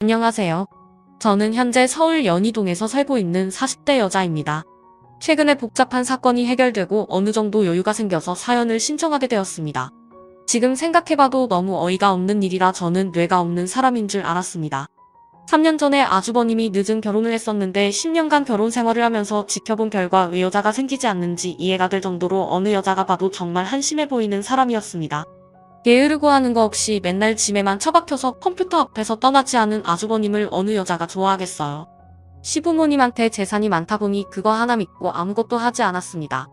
안녕하세요. 저는 현재 서울 연희동에서 살고 있는 40대 여자입니다. 최근에 복잡한 사건이 해결되고 어느 정도 여유가 생겨서 사연을 신청하게 되었습니다. 지금 생각해봐도 너무 어이가 없는 일이라 저는 뇌가 없는 사람인 줄 알았습니다. 3년 전에 아주버님이 늦은 결혼을 했었는데 10년간 결혼 생활을 하면서 지켜본 결과 왜 여자가 생기지 않는지 이해가 될 정도로 어느 여자가 봐도 정말 한심해 보이는 사람이었습니다. 게으르고 하는 거 없이 맨날 짐에만 처박혀서 컴퓨터 앞에서 떠나지 않은 아주버님을 어느 여자가 좋아하겠어요. 시부모님한테 재산이 많다 보니 그거 하나 믿고 아무것도 하지 않았습니다.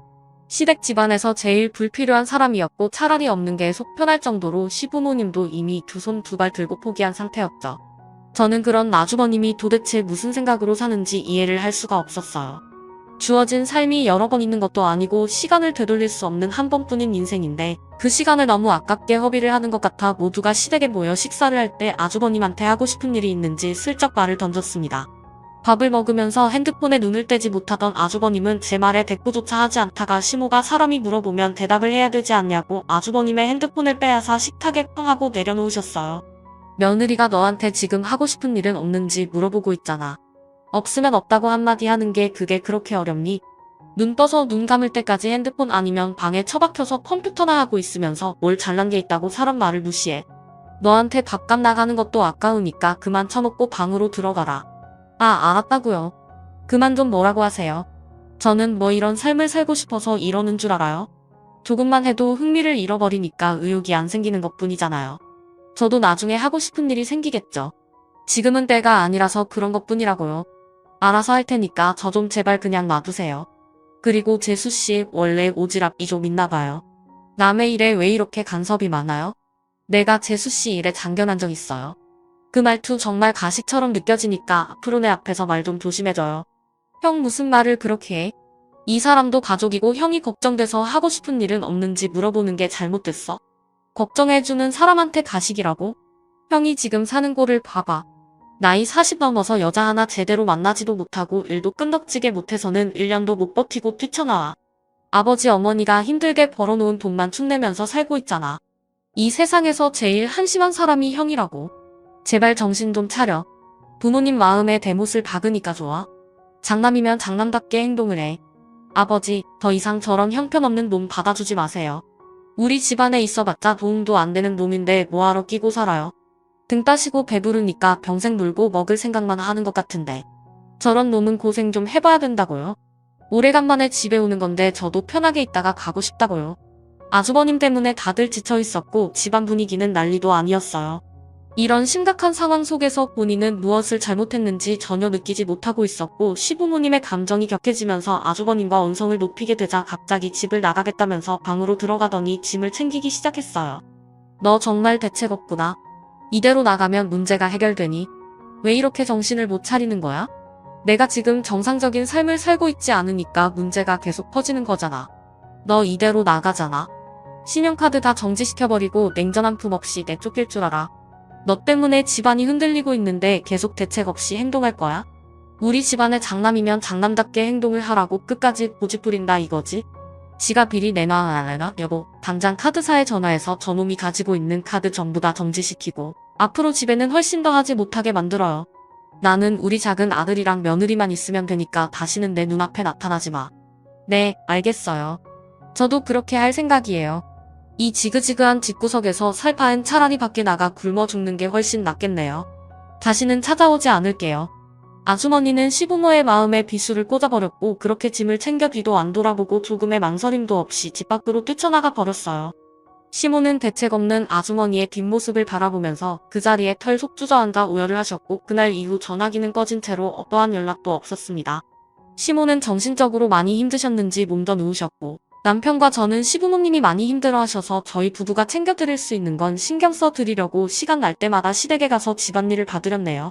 시댁 집안에서 제일 불필요한 사람이었고 차라리 없는 게 속 편할 정도로 시부모님도 이미 두 손 두 발 들고 포기한 상태였죠. 저는 그런 아주버님이 도대체 무슨 생각으로 사는지 이해를 할 수가 없었어요. 주어진 삶이 여러 번 있는 것도 아니고 시간을 되돌릴 수 없는 한 번뿐인 인생인데 그 시간을 너무 아깝게 허비를 하는 것 같아 모두가 시댁에 모여 식사를 할 때 아주버님한테 하고 싶은 일이 있는지 슬쩍 말을 던졌습니다. 밥을 먹으면서 핸드폰에 눈을 떼지 못하던 아주버님은 제 말에 대꾸조차 하지 않다가 시모가 사람이 물어보면 대답을 해야 되지 않냐고 아주버님의 핸드폰을 빼앗아 식탁에 쾅 하고 내려놓으셨어요. 며느리가 너한테 지금 하고 싶은 일은 없는지 물어보고 있잖아. 없으면 없다고 한마디 하는 게 그게 그렇게 어렵니? 눈 떠서 눈 감을 때까지 핸드폰 아니면 방에 처박혀서 컴퓨터나 하고 있으면서 뭘 잘난 게 있다고 사람 말을 무시해. 너한테 밥값 나가는 것도 아까우니까 그만 처먹고 방으로 들어가라. 아, 알았다고요. 그만 좀 뭐라고 하세요. 저는 뭐 이런 삶을 살고 싶어서 이러는 줄 알아요? 조금만 해도 흥미를 잃어버리니까 의욕이 안 생기는 것뿐이잖아요. 저도 나중에 하고 싶은 일이 생기겠죠. 지금은 때가 아니라서 그런 것뿐이라고요. 알아서 할 테니까 저 좀 제발 그냥 놔두세요. 그리고 재수씨 원래 오지랖이 좀 있나봐요. 남의 일에 왜 이렇게 간섭이 많아요? 내가 재수씨 일에 참견한 적 있어요. 그 말투 정말 가식처럼 느껴지니까 앞으로 내 앞에서 말 좀 조심해줘요. 형 무슨 말을 그렇게 해? 이 사람도 가족이고 형이 걱정돼서 하고 싶은 일은 없는지 물어보는 게 잘못됐어? 걱정해주는 사람한테 가식이라고? 형이 지금 사는 꼴을 봐봐. 나이 40 넘어서 여자 하나 제대로 만나지도 못하고 일도 끈덕지게 못해서는 1년도 못 버티고 뛰쳐나와. 아버지 어머니가 힘들게 벌어놓은 돈만 축내면서 살고 있잖아. 이 세상에서 제일 한심한 사람이 형이라고. 제발 정신 좀 차려. 부모님 마음에 대못을 박으니까 좋아. 장남이면 장남답게 행동을 해. 아버지, 더 이상 저런 형편없는 놈 받아주지 마세요. 우리 집안에 있어봤자 도움도 안 되는 놈인데 뭐하러 끼고 살아요. 등 따시고 배부르니까 평생 놀고 먹을 생각만 하는 것 같은데. 저런 놈은 고생 좀 해봐야 된다고요. 오래간만에 집에 오는 건데 저도 편하게 있다가 가고 싶다고요. 아주버님 때문에 다들 지쳐 있었고 집안 분위기는 난리도 아니었어요. 이런 심각한 상황 속에서 본인은 무엇을 잘못했는지 전혀 느끼지 못하고 있었고 시부모님의 감정이 격해지면서 아주버님과 언성을 높이게 되자 갑자기 집을 나가겠다면서 방으로 들어가더니 짐을 챙기기 시작했어요. 너 정말 대책 없구나. 이대로 나가면 문제가 해결되니? 왜 이렇게 정신을 못 차리는 거야? 내가 지금 정상적인 삶을 살고 있지 않으니까 문제가 계속 퍼지는 거잖아. 너 이대로 나가잖아. 신용카드 다 정지시켜버리고 냉전 한 푼 없이 내쫓길 줄 알아. 너 때문에 집안이 흔들리고 있는데 계속 대책 없이 행동할 거야? 우리 집안의 장남이면 장남답게 행동을 하라고 끝까지 고집 부린다 이거지? 지가 비리 내놔 안 내놔? 여보, 당장 카드사에 전화해서 저놈이 가지고 있는 카드 전부 다 정지시키고 앞으로 집에는 훨씬 더 하지 못하게 만들어요. 나는 우리 작은 아들이랑 며느리만 있으면 되니까 다시는 내 눈앞에 나타나지 마. 네, 알겠어요. 저도 그렇게 할 생각이에요. 이 지그지그한 집구석에서 살 바엔 차라리 밖에 나가 굶어 죽는 게 훨씬 낫겠네요. 다시는 찾아오지 않을게요. 아주머니는 시부모의 마음에 비수를 꽂아버렸고 그렇게 짐을 챙겨 뒤도 안 돌아보고 조금의 망설임도 없이 집 밖으로 뛰쳐나가 버렸어요. 시모는 대책 없는 아주머니의 뒷모습을 바라보면서 그 자리에 털속 주저앉아 오열을 하셨고 그날 이후 전화기는 꺼진 채로 어떠한 연락도 없었습니다. 시모는 정신적으로 많이 힘드셨는지 몸도 누우셨고 남편과 저는 시부모님이 많이 힘들어하셔서 저희 부부가 챙겨드릴 수 있는 건 신경 써드리려고 시간 날 때마다 시댁에 가서 집안일을 봐드렸네요.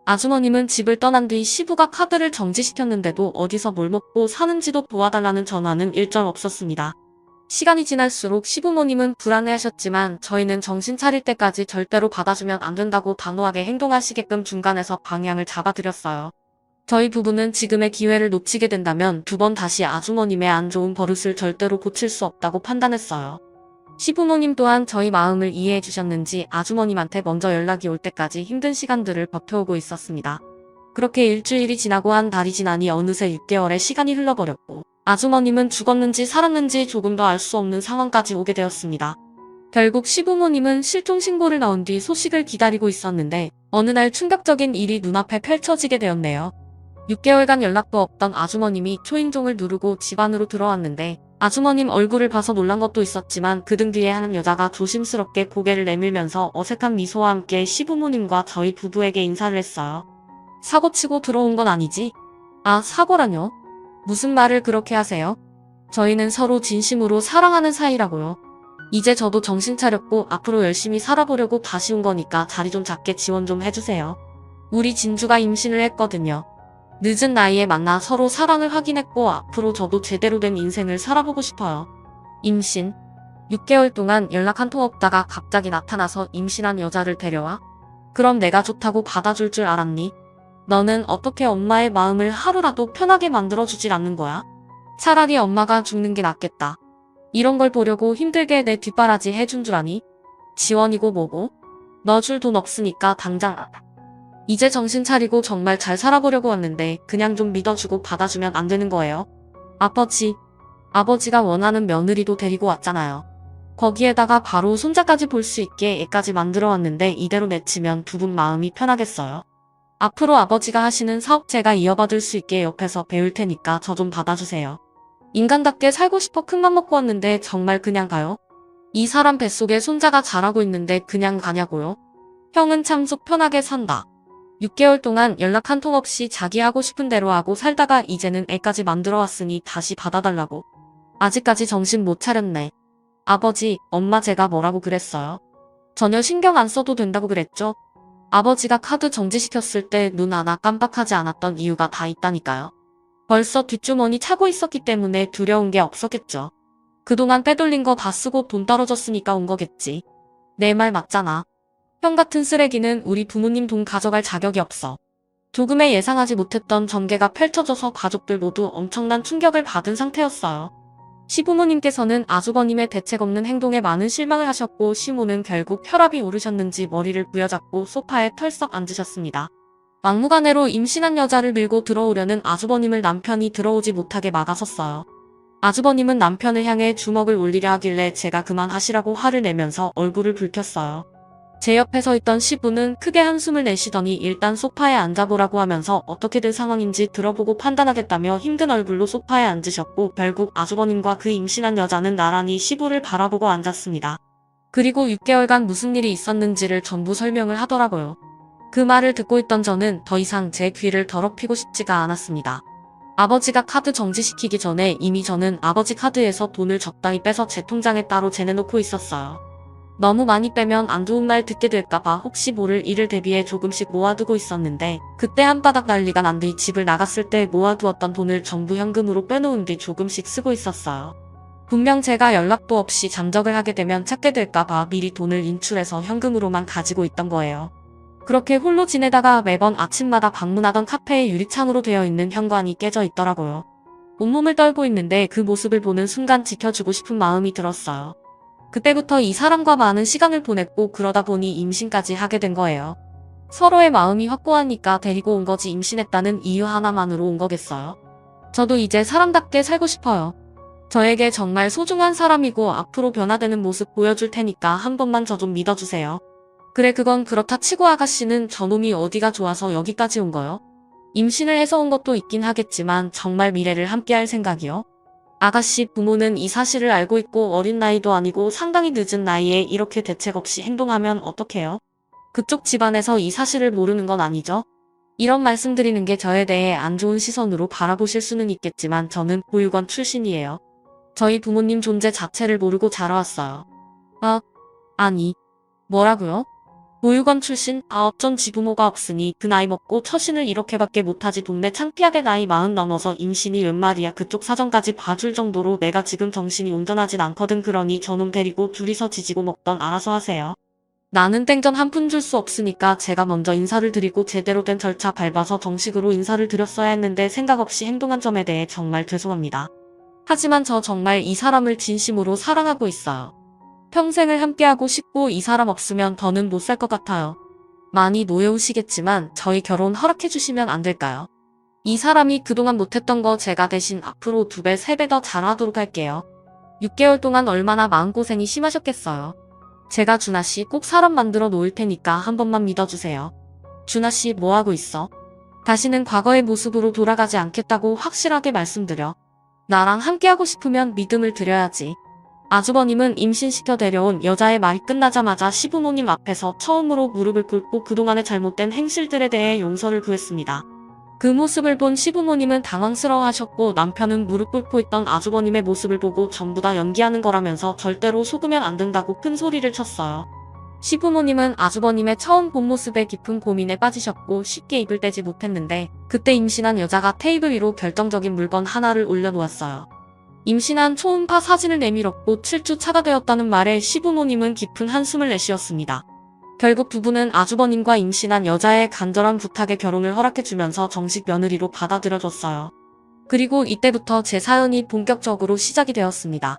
아주머님은 집을 떠난 뒤 시부가 카드를 정지시켰는데도 어디서 뭘 먹고 사는지도 도와달라는 전화는 일절 없었습니다. 시간이 지날수록 시부모님은 불안해하셨지만 저희는 정신 차릴 때까지 절대로 받아주면 안 된다고 단호하게 행동하시게끔 중간에서 방향을 잡아드렸어요. 저희 부부는 지금의 기회를 놓치게 된다면 두 번 다시 아주머님의 안 좋은 버릇을 절대로 고칠 수 없다고 판단했어요. 시부모님 또한 저희 마음을 이해해 주셨는지 아주머님한테 먼저 연락이 올 때까지 힘든 시간들을 버텨오고 있었습니다. 그렇게 일주일이 지나고 한 달이 지나니 어느새 6개월의 시간이 흘러버렸고 아주머님은 죽었는지 살았는지 조금 더 알 수 없는 상황까지 오게 되었습니다. 결국 시부모님은 실종 신고를 넣은 뒤 소식을 기다리고 있었는데 어느 날 충격적인 일이 눈앞에 펼쳐지게 되었네요. 6개월간 연락도 없던 아주머님이 초인종을 누르고 집 안으로 들어왔는데 아주머님 얼굴을 봐서 놀란 것도 있었지만 그 등 뒤에 한 여자가 조심스럽게 고개를 내밀면서 어색한 미소와 함께 시부모님과 저희 부부에게 인사를 했어요. 사고치고 들어온 건 아니지? 아, 사고라뇨? 무슨 말을 그렇게 하세요? 저희는 서로 진심으로 사랑하는 사이라고요. 이제 저도 정신 차렸고 앞으로 열심히 살아보려고 다시 온 거니까 자리 좀 작게 지원 좀 해주세요. 우리 진주가 임신을 했거든요. 늦은 나이에 만나 서로 사랑을 확인했고 앞으로 저도 제대로 된 인생을 살아보고 싶어요. 임신. 6개월 동안 연락 한 통 없다가 갑자기 나타나서 임신한 여자를 데려와? 그럼 내가 좋다고 받아줄 줄 알았니? 너는 어떻게 엄마의 마음을 하루라도 편하게 만들어주질 않는 거야? 차라리 엄마가 죽는 게 낫겠다. 이런 걸 보려고 힘들게 내 뒷바라지 해준 줄 아니? 지원이고 뭐고? 너 줄 돈 없으니까 당장 이제 정신 차리고 정말 잘 살아보려고 왔는데 그냥 좀 믿어주고 받아주면 안 되는 거예요? 아버지가 원하는 며느리도 데리고 왔잖아요. 거기에다가 바로 손자까지 볼 수 있게 애까지 만들어 왔는데 이대로 내치면 두 분 마음이 편하겠어요? 앞으로 아버지가 하시는 사업 제가 이어받을 수 있게 옆에서 배울 테니까 저 좀 받아주세요. 인간답게 살고 싶어 큰맘 먹고 왔는데 정말 그냥 가요? 이 사람 뱃속에 손자가 자라고 있는데 그냥 가냐고요? 형은 참 속 편하게 산다. 6개월 동안 연락 한 통 없이 자기 하고 싶은 대로 하고 살다가 이제는 애까지 만들어 왔으니 다시 받아달라고. 아직까지 정신 못 차렸네. 아버지, 엄마 제가 뭐라고 그랬어요? 전혀 신경 안 써도 된다고 그랬죠? 아버지가 카드 정지시켰을 때 눈 하나 깜빡하지 않았던 이유가 다 있다니까요. 벌써 뒷주머니 차고 있었기 때문에 두려운 게 없었겠죠. 그동안 빼돌린 거 다 쓰고 돈 떨어졌으니까 온 거겠지. 내 말 맞잖아. 형 같은 쓰레기는 우리 부모님 돈 가져갈 자격이 없어. 조금의 예상하지 못했던 전개가 펼쳐져서 가족들 모두 엄청난 충격을 받은 상태였어요. 시부모님께서는 아주버님의 대책 없는 행동에 많은 실망을 하셨고 시모는 결국 혈압이 오르셨는지 머리를 부여잡고 소파에 털썩 앉으셨습니다. 막무가내로 임신한 여자를 밀고 들어오려는 아주버님을 남편이 들어오지 못하게 막아섰어요. 아주버님은 남편을 향해 주먹을 올리려 하길래 제가 그만하시라고 화를 내면서 얼굴을 붉혔어요. 제 옆에 서 있던 시부는 크게 한숨을 내쉬더니 일단 소파에 앉아보라고 하면서 어떻게 된 상황인지 들어보고 판단하겠다며 힘든 얼굴로 소파에 앉으셨고 결국 아주버님과 그 임신한 여자는 나란히 시부를 바라보고 앉았습니다. 그리고 6개월간 무슨 일이 있었는지를 전부 설명을 하더라고요. 그 말을 듣고 있던 저는 더 이상 제 귀를 더럽히고 싶지가 않았습니다. 아버지가 카드 정지시키기 전에 이미 저는 아버지 카드에서 돈을 적당히 빼서 제 통장에 따로 재내놓고 있었어요. 너무 많이 빼면 안 좋은 말 듣게 될까봐 혹시 모를 일을 대비해 조금씩 모아두고 있었는데 그때 한바닥 난리가 난 뒤 집을 나갔을 때 모아두었던 돈을 전부 현금으로 빼놓은 뒤 조금씩 쓰고 있었어요. 분명 제가 연락도 없이 잠적을 하게 되면 찾게 될까봐 미리 돈을 인출해서 현금으로만 가지고 있던 거예요. 그렇게 홀로 지내다가 매번 아침마다 방문하던 카페의 유리창으로 되어 있는 현관이 깨져 있더라고요. 온몸을 떨고 있는데 그 모습을 보는 순간 지켜주고 싶은 마음이 들었어요. 그때부터 이 사람과 많은 시간을 보냈고 그러다 보니 임신까지 하게 된 거예요. 서로의 마음이 확고하니까 데리고 온 거지 임신했다는 이유 하나만으로 온 거겠어요. 저도 이제 사람답게 살고 싶어요. 저에게 정말 소중한 사람이고 앞으로 변화되는 모습 보여줄 테니까 한 번만 저 좀 믿어주세요. 그래 그건 그렇다 치고 아가씨는 저놈이 어디가 좋아서 여기까지 온 거요? 임신을 해서 온 것도 있긴 하겠지만 정말 미래를 함께할 생각이요? 아가씨 부모는 이 사실을 알고 있고 어린 나이도 아니고 상당히 늦은 나이에 이렇게 대책 없이 행동하면 어떡해요? 그쪽 집안에서 이 사실을 모르는 건 아니죠? 이런 말씀드리는 게 저에 대해 안 좋은 시선으로 바라보실 수는 있겠지만 저는 보육원 출신이에요. 저희 부모님 존재 자체를 모르고 자라왔어요. 아니, 뭐라고요? 보육원 출신? 어쩐 지부모가 없으니 그 나이 먹고 처신을 이렇게밖에 못하지 동네 창피하게 나이 40 넘어서 임신이 웬 말이야. 그쪽 사정까지 봐줄 정도로 내가 지금 정신이 온전하진 않거든. 그러니 저놈 데리고 둘이서 지지고 먹던 알아서 하세요. 나는 땡전 한 푼 줄 수 없으니까 제가 먼저 인사를 드리고 제대로 된 절차 밟아서 정식으로 인사를 드렸어야 했는데 생각 없이 행동한 점에 대해 정말 죄송합니다. 하지만 저 정말 이 사람을 진심으로 사랑하고 있어요. 평생을 함께하고 싶고 이 사람 없으면 더는 못 살 것 같아요. 많이 노여우시겠지만 저희 결혼 허락해주시면 안 될까요? 이 사람이 그동안 못했던 거 제가 대신 앞으로 2배, 3배 더 잘하도록 할게요. 6개월 동안 얼마나 마음고생이 심하셨겠어요. 제가 준하씨 꼭 사람 만들어 놓을 테니까 한 번만 믿어주세요. 준하씨 뭐하고 있어? 다시는 과거의 모습으로 돌아가지 않겠다고 확실하게 말씀드려. 나랑 함께하고 싶으면 믿음을 드려야지. 아주버님은 임신시켜 데려온 여자의 말이 끝나자마자 시부모님 앞에서 처음으로 무릎을 꿇고 그동안의 잘못된 행실들에 대해 용서를 구했습니다. 그 모습을 본 시부모님은 당황스러워하셨고 남편은 무릎 꿇고 있던 아주버님의 모습을 보고 전부 다 연기하는 거라면서 절대로 속으면 안 된다고 큰 소리를 쳤어요. 시부모님은 아주버님의 처음 본 모습에 깊은 고민에 빠지셨고 쉽게 입을 떼지 못했는데 그때 임신한 여자가 테이블 위로 결정적인 물건 하나를 올려놓았어요. 임신한 초음파 사진을 내밀었고 7주 차가 되었다는 말에 시부모님은 깊은 한숨을 내쉬었습니다. 결국 두 분은 아주버님과 임신한 여자의 간절한 부탁에 결혼을 허락해주면서 정식 며느리로 받아들여줬어요. 그리고 이때부터 제 사연이 본격적으로 시작이 되었습니다.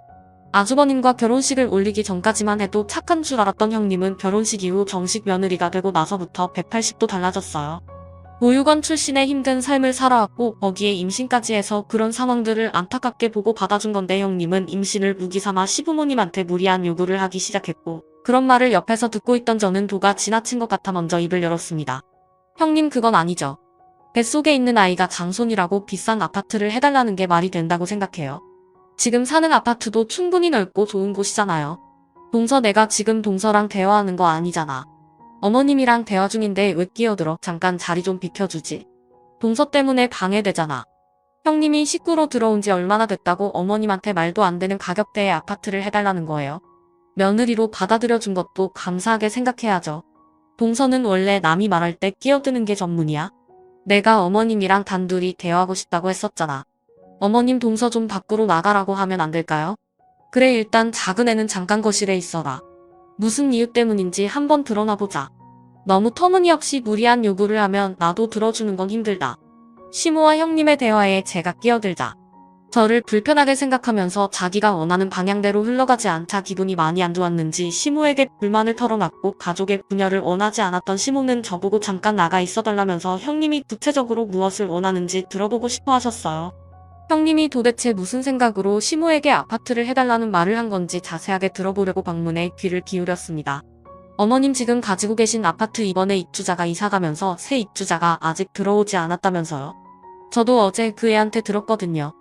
아주버님과 결혼식을 올리기 전까지만 해도 착한 줄 알았던 형님은 결혼식 이후 정식 며느리가 되고 나서부터 180도 달라졌어요. 보육원 출신의 힘든 삶을 살아왔고 거기에 임신까지 해서 그런 상황들을 안타깝게 보고 받아준 건데 형님은 임신을 무기삼아 시부모님한테 무리한 요구를 하기 시작했고 그런 말을 옆에서 듣고 있던 저는 도가 지나친 것 같아 먼저 입을 열었습니다. 형님 그건 아니죠. 뱃속에 있는 아이가 장손이라고 비싼 아파트를 해달라는 게 말이 된다고 생각해요. 지금 사는 아파트도 충분히 넓고 좋은 곳이잖아요. 동서 내가 지금 동서랑 대화하는 거 아니잖아. 어머님이랑 대화 중인데 왜 끼어들어? 잠깐 자리 좀 비켜주지. 동서 때문에 방해되잖아. 형님이 식구로 들어온 지 얼마나 됐다고 어머님한테 말도 안 되는 가격대의 아파트를 해달라는 거예요. 며느리로 받아들여준 것도 감사하게 생각해야죠. 동서는 원래 남이 말할 때 끼어드는 게 전문이야. 내가 어머님이랑 단둘이 대화하고 싶다고 했었잖아. 어머님 동서 좀 밖으로 나가라고 하면 안 될까요? 그래 일단 작은 애는 잠깐 거실에 있어라. 무슨 이유 때문인지 한번 드러나보자. 너무 터무니없이 무리한 요구를 하면 나도 들어주는 건 힘들다. 시모와 형님의 대화에 제가 끼어들자. 저를 불편하게 생각하면서 자기가 원하는 방향대로 흘러가지 않자 기분이 많이 안 좋았는지 시모에게 불만을 털어놨고 가족의 분열을 원하지 않았던 시모는 저보고 잠깐 나가 있어달라면서 형님이 구체적으로 무엇을 원하는지 들어보고 싶어 하셨어요. 형님이 도대체 무슨 생각으로 시모에게 아파트를 해달라는 말을 한 건지 자세하게 들어보려고 방문에 귀를 기울였습니다. 어머님 지금 가지고 계신 아파트 이번에 입주자가 이사가면서 새 입주자가 아직 들어오지 않았다면서요. 저도 어제 그 애한테 들었거든요.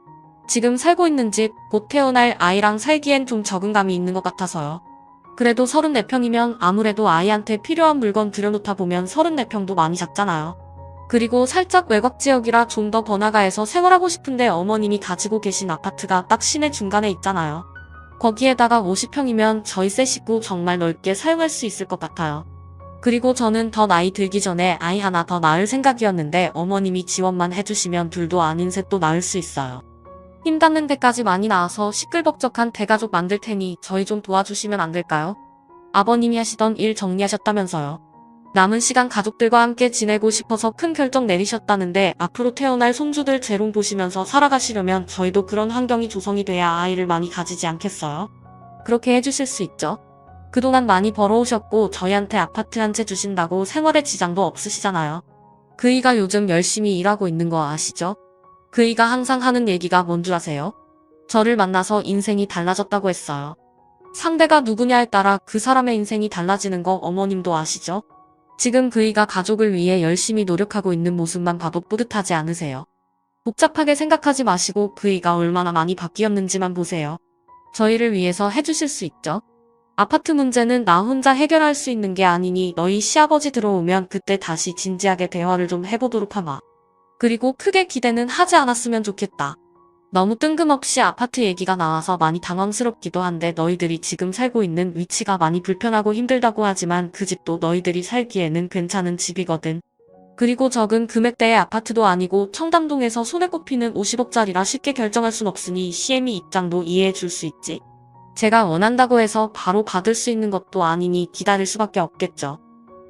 지금 살고 있는 집, 곧 태어날 아이랑 살기엔 좀 적응감이 있는 것 같아서요. 그래도 34평이면 아무래도 아이한테 필요한 물건 들여놓다 보면 34평도 많이 작잖아요. 그리고 살짝 외곽 지역이라 좀 더 번화가에서 생활하고 싶은데 어머님이 가지고 계신 아파트가 딱 시내 중간에 있잖아요. 거기에다가 50평이면 저희 세 식구 정말 넓게 사용할 수 있을 것 같아요. 그리고 저는 더 나이 들기 전에 아이 하나 더 낳을 생각이었는데 어머님이 지원만 해주시면 둘도 아닌 셋도 낳을 수 있어요. 힘 닿는 데까지 많이 나와서 시끌벅적한 대가족 만들 테니 저희 좀 도와주시면 안 될까요? 아버님이 하시던 일 정리하셨다면서요. 남은 시간 가족들과 함께 지내고 싶어서 큰 결정 내리셨다는데 앞으로 태어날 손주들 재롱 보시면서 살아가시려면 저희도 그런 환경이 조성이 돼야 아이를 많이 가지지 않겠어요? 그렇게 해주실 수 있죠? 그동안 많이 벌어오셨고 저희한테 아파트 한 채 주신다고 생활에 지장도 없으시잖아요. 그이가 요즘 열심히 일하고 있는 거 아시죠? 그이가 항상 하는 얘기가 뭔 줄 아세요? 저를 만나서 인생이 달라졌다고 했어요. 상대가 누구냐에 따라 그 사람의 인생이 달라지는 거 어머님도 아시죠? 지금 그이가 가족을 위해 열심히 노력하고 있는 모습만 봐도 뿌듯하지 않으세요? 복잡하게 생각하지 마시고 그이가 얼마나 많이 바뀌었는지만 보세요. 저희를 위해서 해주실 수 있죠? 아파트 문제는 나 혼자 해결할 수 있는 게 아니니 너희 시아버지 들어오면 그때 다시 진지하게 대화를 좀 해보도록 하마. 그리고 크게 기대는 하지 않았으면 좋겠다. 너무 뜬금없이 아파트 얘기가 나와서 많이 당황스럽기도 한데 너희들이 지금 살고 있는 위치가 많이 불편하고 힘들다고 하지만 그 집도 너희들이 살기에는 괜찮은 집이거든. 그리고 적은 금액대의 아파트도 아니고 청담동에서 손에 꼽히는 50억짜리라 쉽게 결정할 순 없으니 CME 입장도 이해해 줄 수 있지. 제가 원한다고 해서 바로 받을 수 있는 것도 아니니 기다릴 수밖에 없겠죠.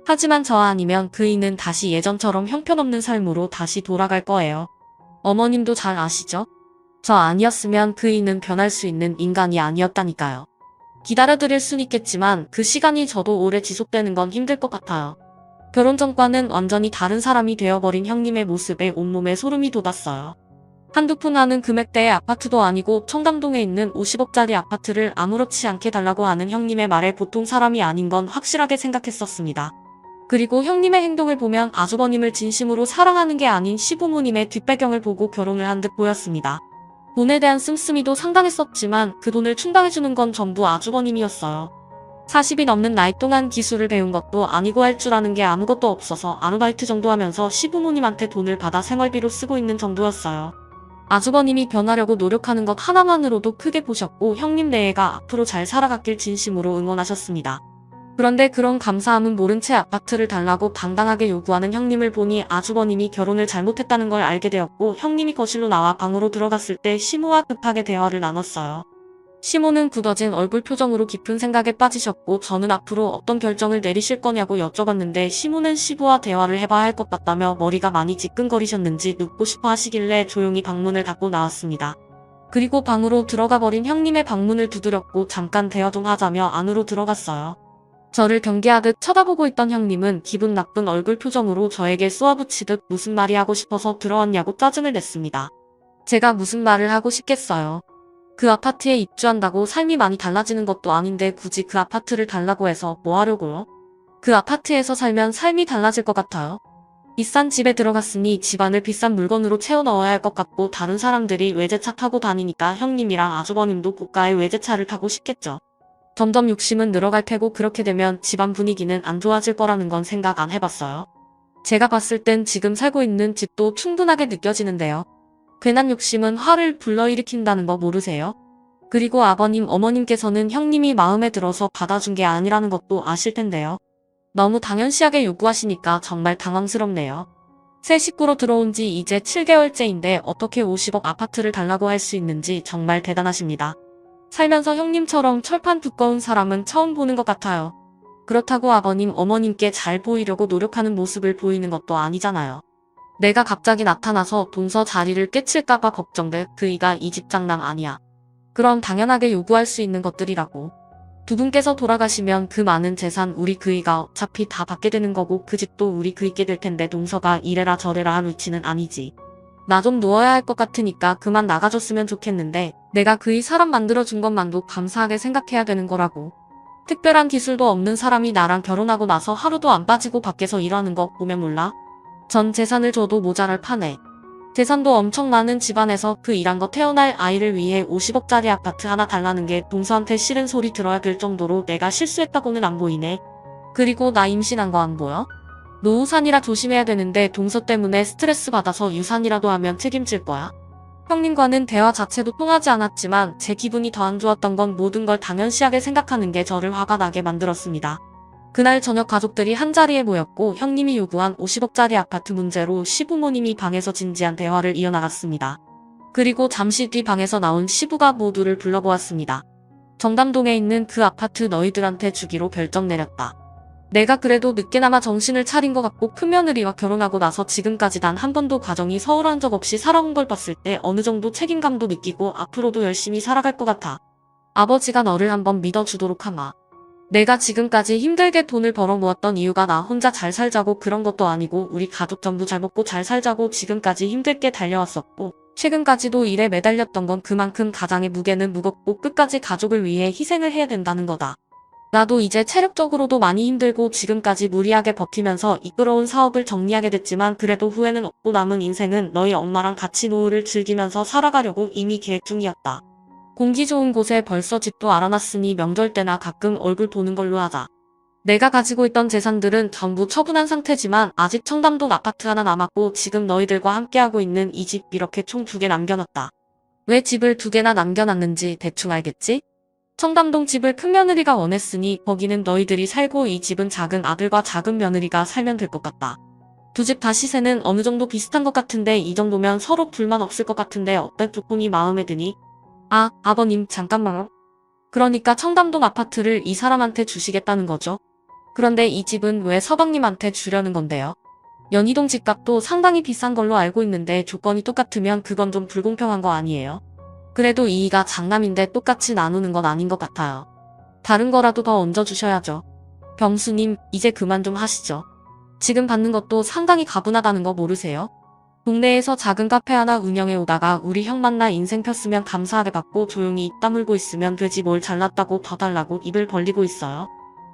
하지만 저 아니면 그이는 다시 예전처럼 형편없는 삶으로 다시 돌아갈 거예요. 어머님도 잘 아시죠? 저 아니었으면 그이는 변할 수 있는 인간이 아니었다니까요. 기다려드릴 순 있겠지만 그 시간이 저도 오래 지속되는 건 힘들 것 같아요. 결혼 전과는 완전히 다른 사람이 되어버린 형님의 모습에 온몸에 소름이 돋았어요. 한두 푼 하는 금액대의 아파트도 아니고 청담동에 있는 50억짜리 아파트를 아무렇지 않게 달라고 하는 형님의 말에 보통 사람이 아닌 건 확실하게 생각했었습니다. 그리고 형님의 행동을 보면 아주버님을 진심으로 사랑하는 게 아닌 시부모님의 뒷배경을 보고 결혼을 한 듯 보였습니다. 돈에 대한 씀씀이도 상당했었지만 그 돈을 충당해주는 건 전부 아주버님이었어요. 40이 넘는 나이 동안 기술을 배운 것도 아니고 할 줄 아는 게 아무것도 없어서 아르바이트 정도 하면서 시부모님한테 돈을 받아 생활비로 쓰고 있는 정도였어요. 아주버님이 변하려고 노력하는 것 하나만으로도 크게 보셨고 형님 내외가 앞으로 잘 살아갔길 진심으로 응원하셨습니다. 그런데 그런 감사함은 모른 채 아파트를 달라고 당당하게 요구하는 형님을 보니 아주버님이 결혼을 잘못했다는 걸 알게 되었고 형님이 거실로 나와 방으로 들어갔을 때 시모와 급하게 대화를 나눴어요. 시모는 굳어진 얼굴 표정으로 깊은 생각에 빠지셨고 저는 앞으로 어떤 결정을 내리실 거냐고 여쭤봤는데 시모는 시부와 대화를 해봐야 할 것 같다며 머리가 많이 지끈거리셨는지 눕고 싶어 하시길래 조용히 방문을 닫고 나왔습니다. 그리고 방으로 들어가 버린 형님의 방문을 두드렸고 잠깐 대화 좀 하자며 안으로 들어갔어요. 저를 경계하듯 쳐다보고 있던 형님은 기분 나쁜 얼굴 표정으로 저에게 쏘아붙이듯 무슨 말이 하고 싶어서 들어왔냐고 짜증을 냈습니다. 제가 무슨 말을 하고 싶겠어요. 그 아파트에 입주한다고 삶이 많이 달라지는 것도 아닌데 굳이 그 아파트를 달라고 해서 뭐 하려고요? 그 아파트에서 살면 삶이 달라질 것 같아요. 비싼 집에 들어갔으니 집안을 비싼 물건으로 채워 넣어야 할 것 같고 다른 사람들이 외제차 타고 다니니까 형님이랑 아주버님도 고가의 외제차를 타고 싶겠죠. 점점 욕심은 늘어갈 테고 그렇게 되면 집안 분위기는 안 좋아질 거라는 건 생각 안 해봤어요. 제가 봤을 땐 지금 살고 있는 집도 충분하게 느껴지는데요. 괜한 욕심은 화를 불러일으킨다는 거 모르세요? 그리고 아버님, 어머님께서는 형님이 마음에 들어서 받아준 게 아니라는 것도 아실 텐데요. 너무 당연시하게 요구하시니까 정말 당황스럽네요. 새 식구로 들어온 지 이제 7개월째인데 어떻게 50억 아파트를 달라고 할 수 있는지 정말 대단하십니다. 살면서 형님처럼 철판 두꺼운 사람은 처음 보는 것 같아요. 그렇다고 아버님, 어머님께 잘 보이려고 노력하는 모습을 보이는 것도 아니잖아요. 내가 갑자기 나타나서 동서 자리를 깨칠까봐 걱정돼. 그이가 이 집 장남 아니야. 그럼 당연하게 요구할 수 있는 것들이라고. 두 분께서 돌아가시면 그 많은 재산 우리 그이가 어차피 다 받게 되는 거고 그 집도 우리 그이께 될 텐데 동서가 이래라 저래라 할 위치는 아니지. 나 좀 누워야 할 것 같으니까 그만 나가줬으면 좋겠는데 내가 그이 사람 만들어준 것만도 감사하게 생각해야 되는 거라고. 특별한 기술도 없는 사람이 나랑 결혼하고 나서 하루도 안 빠지고 밖에서 일하는 거 보면 몰라? 전 재산을 줘도 모자랄 판에. 재산도 엄청 많은 집안에서 그 일한 거 태어날 아이를 위해 50억짜리 아파트 하나 달라는 게 동서한테 싫은 소리 들어야 될 정도로 내가 실수했다고는 안 보이네. 그리고 나 임신한 거 안 보여? 노후산이라 조심해야 되는데 동서 때문에 스트레스 받아서 유산이라도 하면 책임질 거야. 형님과는 대화 자체도 통하지 않았지만 제 기분이 더 안 좋았던 건 모든 걸 당연시하게 생각하는 게 저를 화가 나게 만들었습니다. 그날 저녁 가족들이 한자리에 모였고 형님이 요구한 50억짜리 아파트 문제로 시부모님이 방에서 진지한 대화를 이어나갔습니다. 그리고 잠시 뒤 방에서 나온 시부가 모두를 불러보았습니다. 정담동에 있는 그 아파트 너희들한테 주기로 결정 내렸다. 내가 그래도 늦게나마 정신을 차린 것 같고 큰며느리와 결혼하고 나서 지금까지 단 한 번도 가정이 서운한 적 없이 살아온 걸 봤을 때 어느 정도 책임감도 느끼고 앞으로도 열심히 살아갈 것 같아. 아버지가 너를 한번 믿어주도록 하마. 내가 지금까지 힘들게 돈을 벌어 모았던 이유가 나 혼자 잘 살자고 그런 것도 아니고 우리 가족 전부 잘 먹고 잘 살자고 지금까지 힘들게 달려왔었고 최근까지도 일에 매달렸던 건 그만큼 가장의 무게는 무겁고 끝까지 가족을 위해 희생을 해야 된다는 거다. 나도 이제 체력적으로도 많이 힘들고 지금까지 무리하게 버티면서 이끌어온 사업을 정리하게 됐지만 그래도 후회는 없고 남은 인생은 너희 엄마랑 같이 노후를 즐기면서 살아가려고 이미 계획 중이었다. 공기 좋은 곳에 벌써 집도 알아놨으니 명절 때나 가끔 얼굴 보는 걸로 하자. 내가 가지고 있던 재산들은 전부 처분한 상태지만 아직 청담동 아파트 하나 남았고 지금 너희들과 함께하고 있는 이 집 이렇게 총 2개 남겨놨다. 왜 집을 2개나 남겨놨는지 대충 알겠지? 청담동 집을 큰며느리가 원했으니 거기는 너희들이 살고 이 집은 작은 아들과 작은 며느리가 살면 될 것 같다. 두 집 다 시세는 어느 정도 비슷한 것 같은데 이 정도면 서로 불만 없을 것 같은데 어떤 조건이 마음에 드니? 아, 아버님 잠깐만요. 그러니까 청담동 아파트를 이 사람한테 주시겠다는 거죠? 그런데 이 집은 왜 서방님한테 주려는 건데요? 연희동 집값도 상당히 비싼 걸로 알고 있는데 조건이 똑같으면 그건 좀 불공평한 거 아니에요? 그래도 이이가 장남인데 똑같이 나누는 건 아닌 것 같아요. 다른 거라도 더 얹어주셔야죠. 병수님, 이제 그만 좀 하시죠. 지금 받는 것도 상당히 가분하다는 거 모르세요? 동네에서 작은 카페 하나 운영해 오다가 우리 형 만나 인생 폈으면 감사하게 받고 조용히 입 다물고 있으면 되지 뭘 잘났다고 더 달라고 입을 벌리고 있어요.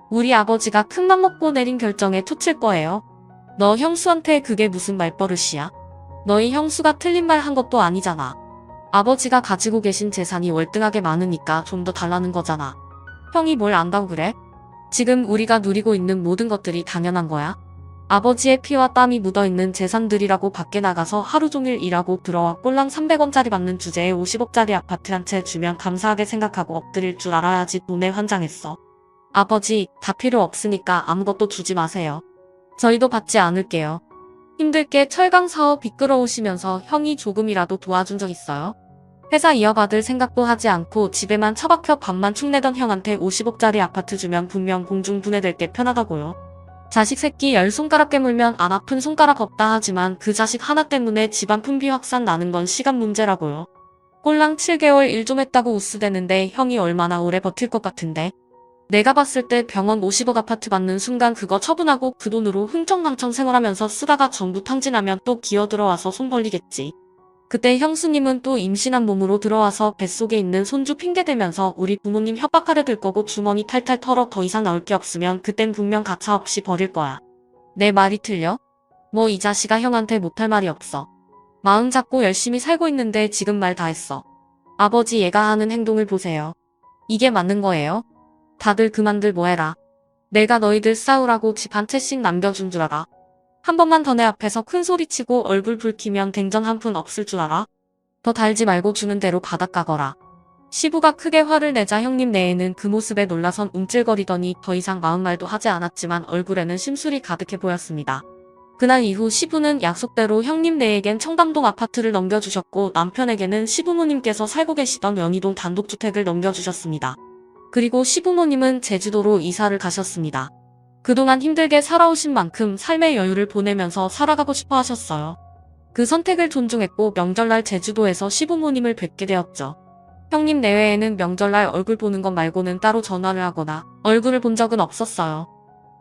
우리 아버지가 큰맘 먹고 내린 결정에 투칠 거예요. 너 형수한테 그게 무슨 말버릇이야? 너희 형수가 틀린 말 한 것도 아니잖아. 아버지가 가지고 계신 재산이 월등하게 많으니까 좀 더 달라는 거잖아. 형이 뭘 안다고 그래? 지금 우리가 누리고 있는 모든 것들이 당연한 거야. 아버지의 피와 땀이 묻어있는 재산들이라고 밖에 나가서 하루 종일 일하고 들어와 꼴랑 300원짜리 받는 주제에 50억짜리 아파트 한 채 주면 감사하게 생각하고 엎드릴 줄 알아야지 돈에 환장했어. 아버지, 다 필요 없으니까 아무것도 주지 마세요. 저희도 받지 않을게요. 힘들게 철강 사업 이끌어 오시면서 형이 조금이라도 도와준 적 있어요? 회사 이어받을 생각도 하지 않고 집에만 처박혀 밥만 축내던 형한테 50억짜리 아파트 주면 분명 공중분해될 게 편하다고요. 자식 새끼 10손가락 깨물면 안 아픈 손가락 없다 하지만 그 자식 하나 때문에 집안 품비 확산 나는 건 시간 문제라고요. 꼴랑 7개월 일 좀 했다고 우스대는데 형이 얼마나 오래 버틸 것 같은데. 내가 봤을 때 병원 50억 아파트 받는 순간 그거 처분하고 그 돈으로 흥청망청 생활하면서 쓰다가 전부 탕진하면 또 기어들어와서 손 벌리겠지. 그때 형수님은 또 임신한 몸으로 들어와서 뱃속에 있는 손주 핑계대면서 우리 부모님 협박하려 들 거고 주머니 탈탈 털어 더 이상 나올 게 없으면 그땐 분명 가차없이 버릴 거야. 내 말이 틀려? 뭐 이 자식아 형한테 못할 말이 없어. 마음 잡고 열심히 살고 있는데 지금 말 다 했어. 아버지 얘가 하는 행동을 보세요. 이게 맞는 거예요? 다들 그만들 뭐해라. 내가 너희들 싸우라고 집 한 채씩 남겨준 줄 알아. 한 번만 더 내 앞에서 큰 소리치고 얼굴 붉히면 댕전 한 푼 없을 줄 알아? 더 달지 말고 주는 대로 바닥 까거라. 시부가 크게 화를 내자 형님 내에는 그 모습에 놀라선 움찔거리더니 더 이상 마음말도 하지 않았지만 얼굴에는 심술이 가득해 보였습니다. 그날 이후 시부는 약속대로 형님 내에겐 청담동 아파트를 넘겨주셨고 남편에게는 시부모님께서 살고 계시던 연희동 단독주택을 넘겨주셨습니다. 그리고 시부모님은 제주도로 이사를 가셨습니다. 그동안 힘들게 살아오신 만큼 삶의 여유를 보내면서 살아가고 싶어 하셨어요. 그 선택을 존중했고 명절날 제주도에서 시부모님을 뵙게 되었죠. 형님 내외에는 명절날 얼굴 보는 것 말고는 따로 전화를 하거나 얼굴을 본 적은 없었어요.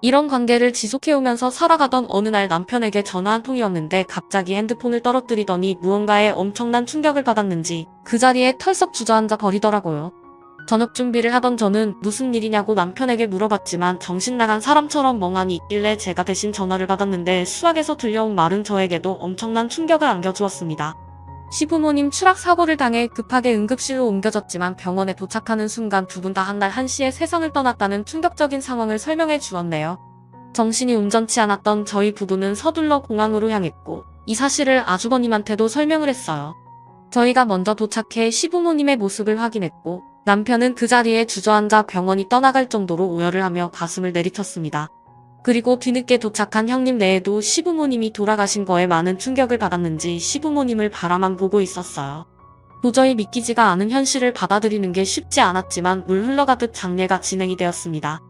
이런 관계를 지속해오면서 살아가던 어느 날 남편에게 전화 한 통이었는데 갑자기 핸드폰을 떨어뜨리더니 무언가에 엄청난 충격을 받았는지 그 자리에 털썩 주저앉아 버리더라고요. 저녁 준비를 하던 저는 무슨 일이냐고 남편에게 물어봤지만 정신나간 사람처럼 멍하니 있길래 제가 대신 전화를 받았는데 수학에서 들려온 말은 저에게도 엄청난 충격을 안겨주었습니다. 시부모님 추락 사고를 당해 급하게 응급실로 옮겨졌지만 병원에 도착하는 순간 두 분 다 한 날 한시에 세상을 떠났다는 충격적인 상황을 설명해 주었네요. 정신이 온전치 않았던 저희 부부는 서둘러 공항으로 향했고 이 사실을 아주버님한테도 설명을 했어요. 저희가 먼저 도착해 시부모님의 모습을 확인했고 남편은 그 자리에 주저앉아 병원이 떠나갈 정도로 오열을 하며 가슴을 내리쳤습니다. 그리고 뒤늦게 도착한 형님 내에도 시부모님이 돌아가신 거에 많은 충격을 받았는지 시부모님을 바라만 보고 있었어요. 도저히 믿기지가 않은 현실을 받아들이는 게 쉽지 않았지만 물 흘러가듯 장례가 진행이 되었습니다.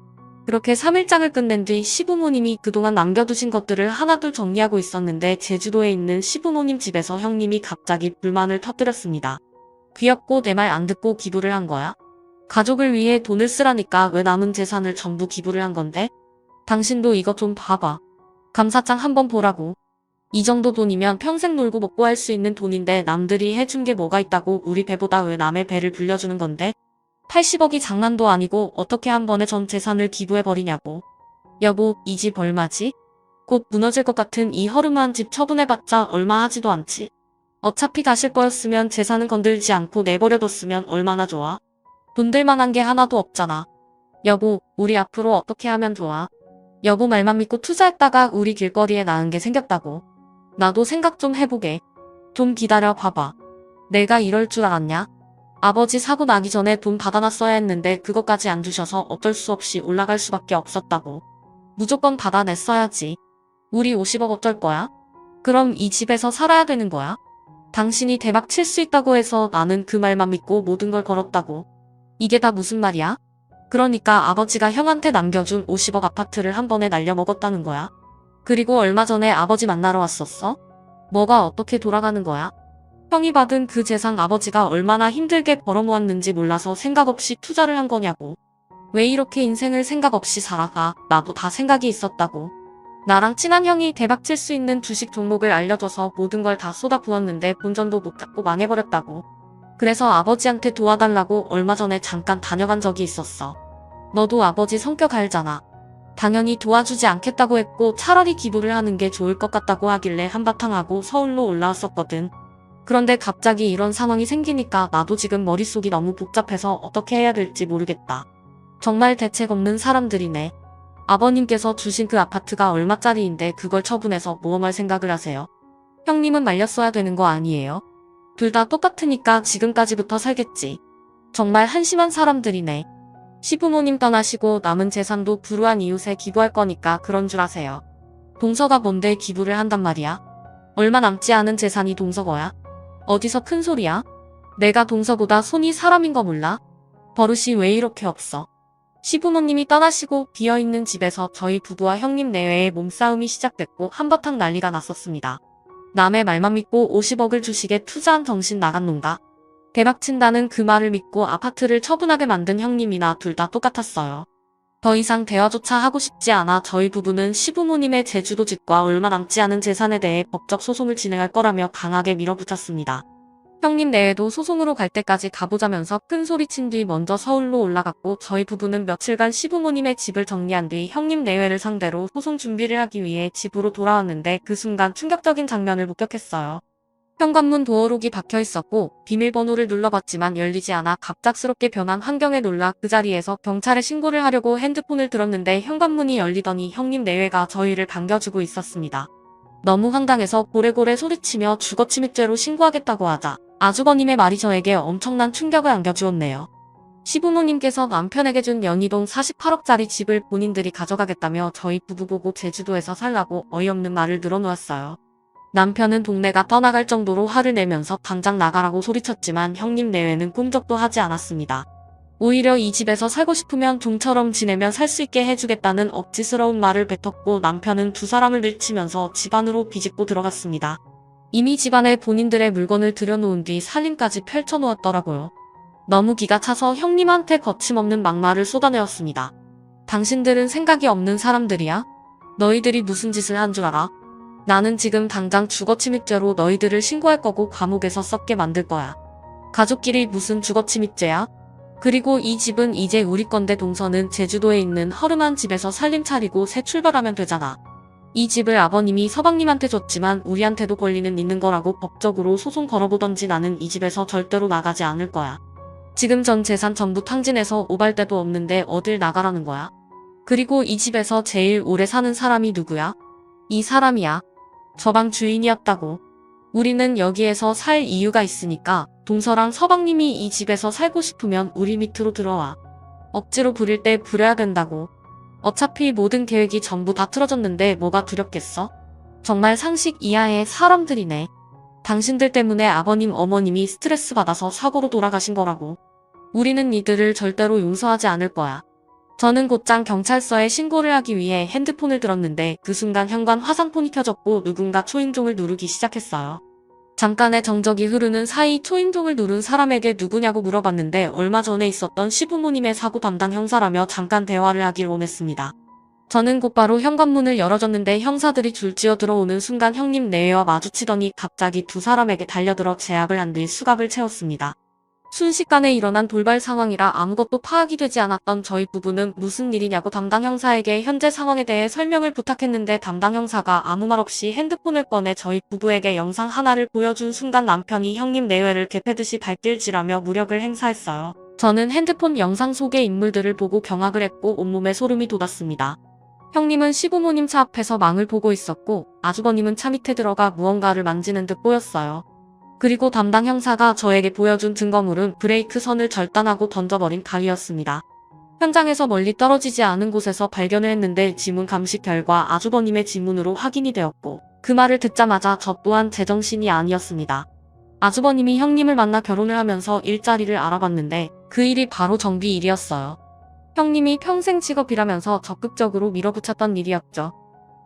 그렇게 3일장을 끝낸 뒤 시부모님이 그동안 남겨두신 것들을 하나둘 정리하고 있었는데 제주도에 있는 시부모님 집에서 형님이 갑자기 불만을 터뜨렸습니다. 귀엽고 내 말 안 듣고 기부를 한 거야? 가족을 위해 돈을 쓰라니까 왜 남은 재산을 전부 기부를 한 건데? 당신도 이거 좀 봐봐. 감사장 한번 보라고. 이 정도 돈이면 평생 놀고 먹고 할 수 있는 돈인데 남들이 해준 게 뭐가 있다고 우리 배보다 왜 남의 배를 불려주는 건데? 80억이 장난도 아니고 어떻게 한 번에 전 재산을 기부해버리냐고. 여보, 이 집 얼마지? 곧 무너질 것 같은 이 허름한 집 처분해봤자 얼마 하지도 않지. 어차피 가실 거였으면 재산은 건들지 않고 내버려뒀으면 얼마나 좋아. 돈 될 만한 게 하나도 없잖아. 여보, 우리 앞으로 어떻게 하면 좋아? 여보 말만 믿고 투자했다가 우리 길거리에 나은 게 생겼다고. 나도 생각 좀 해보게. 좀 기다려 봐봐. 내가 이럴 줄 알았냐? 아버지 사고 나기 전에 돈 받아놨어야 했는데 그것까지 안 주셔서 어쩔 수 없이 올라갈 수밖에 없었다고. 무조건 받아냈어야지. 우리 50억 어쩔 거야? 그럼 이 집에서 살아야 되는 거야? 당신이 대박 칠 수 있다고 해서 나는 그 말만 믿고 모든 걸 걸었다고. 이게 다 무슨 말이야? 그러니까 아버지가 형한테 남겨준 50억 아파트를 한 번에 날려먹었다는 거야? 그리고 얼마 전에 아버지 만나러 왔었어? 뭐가 어떻게 돌아가는 거야? 형이 받은 그 재산 아버지가 얼마나 힘들게 벌어모았는지 몰라서 생각 없이 투자를 한 거냐고. 왜 이렇게 인생을 생각 없이 살아가? 나도 다 생각이 있었다고. 나랑 친한 형이 대박 칠 수 있는 주식 종목을 알려줘서 모든 걸 다 쏟아 부었는데 본전도 못 잡고 망해버렸다고. 그래서 아버지한테 도와달라고 얼마 전에 잠깐 다녀간 적이 있었어. 너도 아버지 성격 알잖아. 당연히 도와주지 않겠다고 했고 차라리 기부를 하는 게 좋을 것 같다고 하길래 한바탕 하고 서울로 올라왔었거든. 그런데 갑자기 이런 상황이 생기니까 나도 지금 머릿속이 너무 복잡해서 어떻게 해야 될지 모르겠다. 정말 대책 없는 사람들이네. 아버님께서 주신 그 아파트가 얼마짜리인데 그걸 처분해서 모험할 생각을 하세요. 형님은 말렸어야 되는 거 아니에요? 둘 다 똑같으니까 지금까지부터 살겠지. 정말 한심한 사람들이네. 시부모님 떠나시고 남은 재산도 불우한 이웃에 기부할 거니까 그런 줄 아세요. 동서가 뭔데 기부를 한단 말이야? 얼마 남지 않은 재산이 동서거야? 어디서 큰 소리야? 내가 동서보다 손이 사람인 거 몰라? 버릇이 왜 이렇게 없어? 시부모님이 떠나시고 비어있는 집에서 저희 부부와 형님 내외의 몸싸움이 시작됐고 한바탕 난리가 났었습니다. 남의 말만 믿고 50억을 주식에 투자한 정신 나간 놈가. 대박친다는 그 말을 믿고 아파트를 처분하게 만든 형님이나 둘 다 똑같았어요. 더 이상 대화조차 하고 싶지 않아 저희 부부는 시부모님의 제주도 집과 얼마 남지 않은 재산에 대해 법적 소송을 진행할 거라며 강하게 밀어붙였습니다. 형님 내외도 소송으로 갈 때까지 가보자면서 큰 소리친 뒤 먼저 서울로 올라갔고 저희 부부는 며칠간 시부모님의 집을 정리한 뒤 형님 내외를 상대로 소송 준비를 하기 위해 집으로 돌아왔는데 그 순간 충격적인 장면을 목격했어요. 현관문 도어록이 박혀 있었고 비밀번호를 눌러봤지만 열리지 않아 갑작스럽게 변한 환경에 놀라 그 자리에서 경찰에 신고를 하려고 핸드폰을 들었는데 현관문이 열리더니 형님 내외가 저희를 반겨주고 있었습니다. 너무 황당해서 고래고래 소리치며 주거침입죄로 신고하겠다고 하자 아주버님의 말이 저에게 엄청난 충격을 안겨주었네요. 시부모님께서 남편에게 준 연희동 48억짜리 집을 본인들이 가져가겠다며 저희 부부 보고 제주도에서 살라고 어이없는 말을 늘어놓았어요. 남편은 동네가 떠나갈 정도로 화를 내면서 당장 나가라고 소리쳤지만 형님 내외는 꿈쩍도 하지 않았습니다. 오히려 이 집에서 살고 싶으면 종처럼 지내면 살 수 있게 해주겠다는 억지스러운 말을 뱉었고 남편은 두 사람을 밀치면서 집 안으로 비집고 들어갔습니다. 이미 집안에 본인들의 물건을 들여놓은 뒤 살림까지 펼쳐놓았더라고요. 너무 기가 차서 형님한테 거침없는 막말을 쏟아내었습니다. 당신들은 생각이 없는 사람들이야? 너희들이 무슨 짓을 한 줄 알아? 나는 지금 당장 주거침입죄로 너희들을 신고할 거고 감옥에서 썩게 만들 거야. 가족끼리 무슨 주거침입죄야? 그리고 이 집은 이제 우리 건데 동서는 제주도에 있는 허름한 집에서 살림 차리고 새 출발하면 되잖아. 이 집을 아버님이 서방님한테 줬지만 우리한테도 권리는 있는 거라고 법적으로 소송 걸어보던지 나는 이 집에서 절대로 나가지 않을 거야. 지금 전 재산 전부 탕진해서 오발데도 없는데 어딜 나가라는 거야. 그리고 이 집에서 제일 오래 사는 사람이 누구야? 이 사람이야. 저 방 주인이었다고. 우리는 여기에서 살 이유가 있으니까 동서랑 서방님이 이 집에서 살고 싶으면 우리 밑으로 들어와. 억지로 부릴 때 부려야 된다고. 어차피 모든 계획이 전부 다 틀어졌는데 뭐가 두렵겠어? 정말 상식 이하의 사람들이네. 당신들 때문에 아버님 어머님이 스트레스 받아서 사고로 돌아가신 거라고. 우리는 이들을 절대로 용서하지 않을 거야. 저는 곧장 경찰서에 신고를 하기 위해 핸드폰을 들었는데 그 순간 현관 화상폰이 켜졌고 누군가 초인종을 누르기 시작했어요. 잠깐의 정적이 흐르는 사이 초인종을 누른 사람에게 누구냐고 물어봤는데 얼마 전에 있었던 시부모님의 사고 담당 형사라며 잠깐 대화를 하길 원했습니다. 저는 곧바로 현관문을 열어줬는데 형사들이 줄지어 들어오는 순간 형님 내외와 마주치더니 갑자기 두 사람에게 달려들어 제압을 한 뒤 수갑을 채웠습니다. 순식간에 일어난 돌발 상황이라 아무것도 파악이 되지 않았던 저희 부부는 무슨 일이냐고 담당 형사에게 현재 상황에 대해 설명을 부탁했는데 담당 형사가 아무 말 없이 핸드폰을 꺼내 저희 부부에게 영상 하나를 보여준 순간 남편이 형님 내외를 개패듯이 발길질하며 무력을 행사했어요. 저는 핸드폰 영상 속의 인물들을 보고 경악을 했고 온몸에 소름이 돋았습니다. 형님은 시부모님 차 앞에서 망을 보고 있었고 아주버님은 차 밑에 들어가 무언가를 만지는 듯 보였어요. 그리고 담당 형사가 저에게 보여준 증거물은 브레이크 선을 절단하고 던져버린 가위였습니다. 현장에서 멀리 떨어지지 않은 곳에서 발견을 했는데 지문 감식 결과 아주버님의 지문으로 확인이 되었고 그 말을 듣자마자 저 또한 제정신이 아니었습니다. 아주버님이 형님을 만나 결혼을 하면서 일자리를 알아봤는데 그 일이 바로 정비 일이었어요. 형님이 평생 직업이라면서 적극적으로 밀어붙였던 일이었죠.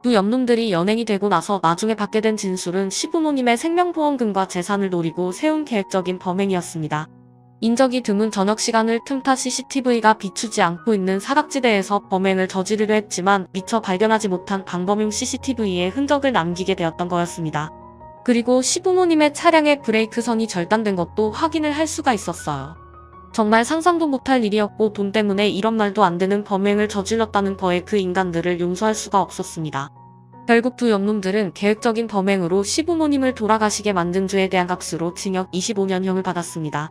두 옆놈들이 연행이 되고 나서 나중에 받게 된 진술은 시부모님의 생명보험금과 재산을 노리고 세운 계획적인 범행이었습니다. 인적이 드문 저녁 시간을 틈타 CCTV가 비추지 않고 있는 사각지대에서 범행을 저지르려 했지만 미처 발견하지 못한 방범용 CCTV에 흔적을 남기게 되었던 거였습니다. 그리고 시부모님의 차량의 브레이크선이 절단된 것도 확인을 할 수가 있었어요. 정말 상상도 못할 일이었고 돈 때문에 이런 말도 안 되는 범행을 저질렀다는 거에 그 인간들을 용서할 수가 없었습니다. 결국 두 옆놈들은 계획적인 범행으로 시부모님을 돌아가시게 만든 죄에 대한 값으로 징역 25년형을 받았습니다.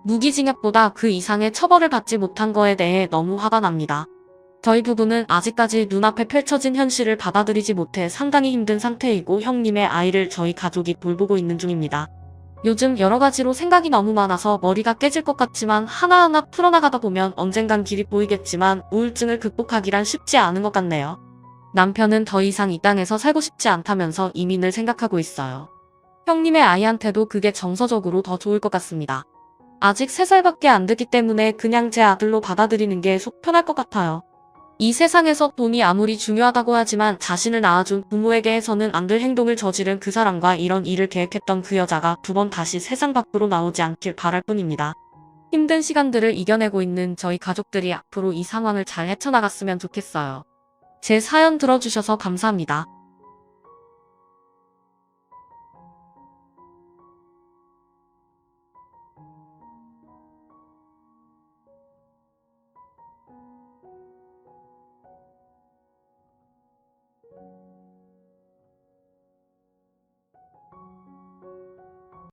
무기징역보다 그 이상의 처벌을 받지 못한 거에 대해 너무 화가 납니다. 저희 부부는 아직까지 눈앞에 펼쳐진 현실을 받아들이지 못해 상당히 힘든 상태이고 형님의 아이를 저희 가족이 돌보고 있는 중입니다. 요즘 여러 가지로 생각이 너무 많아서 머리가 깨질 것 같지만 하나하나 풀어나가다 보면 언젠간 길이 보이겠지만 우울증을 극복하기란 쉽지 않은 것 같네요. 남편은 더 이상 이 땅에서 살고 싶지 않다면서 이민을 생각하고 있어요. 형님의 아이한테도 그게 정서적으로 더 좋을 것 같습니다. 아직 3살밖에 안 됐기 때문에 그냥 제 아들로 받아들이는 게 속 편할 것 같아요. 이 세상에서 돈이 아무리 중요하다고 하지만 자신을 낳아준 부모에게 해서는 안 될 행동을 저지른 그 사람과 이런 일을 계획했던 그 여자가 2번 다시 세상 밖으로 나오지 않길 바랄 뿐입니다. 힘든 시간들을 이겨내고 있는 저희 가족들이 앞으로 이 상황을 잘 헤쳐나갔으면 좋겠어요. 제 사연 들어주셔서 감사합니다.